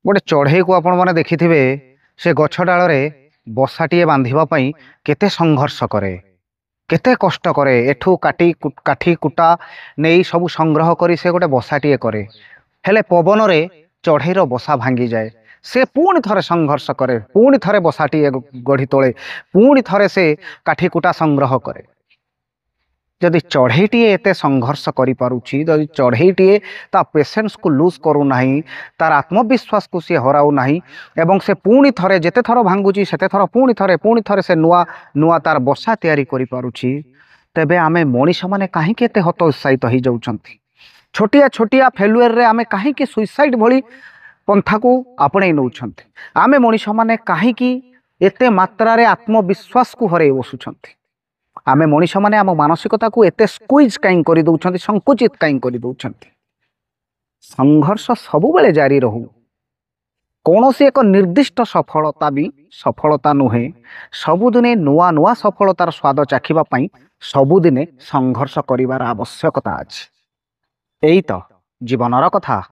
गोटे चढ़ई को आपण मैंने देखि से गछ डाल बसाटीए बांधिबा केते संघर्ष करे, केते कष्ट करे। एठू काठी कुटा नहीं सब संग्रह करी से गोटे बसाटीए करे, हेले पवन रे चढ़ईर बसा भांगी जाए। से पुणी थरे संघर्ष करे, पुणी थरे बसाटीए गढ़ी तोले, पुणी थरे से काठी कुटा संग्रह करे। जदि चढ़ईटीए एते संघर्ष करि पारुछि, जदि चढ़ईटीए ता पेशेंस को लूज करू नाही, तार आत्मविश्वास को सी हराऊ नाही, एवं से पुणी थरे जेते थर भांगुची सेते थर पुणी थरे से नुआ नुआ तार बसा तैयारी करि पारुछि, तेबे आमे मनीष माने काहे केते हतोत्साहित हो जाउछंती। छोटिया छोटिया फेलुअर रे आमे काहे कि सुइसाइड भली पंथा को आपणे नउछंती। आमे मनीष माने काहे कि एते मात्रा रे आत्मविश्वास को हरै बसुछंती। आमे मनीष माने आम मानसिकता को एते स्क्वीज कहीं कर दउछंती, संकुचित कहीं कर दउछंती। संघर्ष सबु बेले जारी रहू। कौनसी एक निर्दिष्ट सफलता भी सफलता नुहे। सबुदिने नुआ नुआ सफलतार स्वाद चाखिबा पई सबुदिने संघर्ष करिवार आवश्यकता अछि। एई तो जीवनर कथा।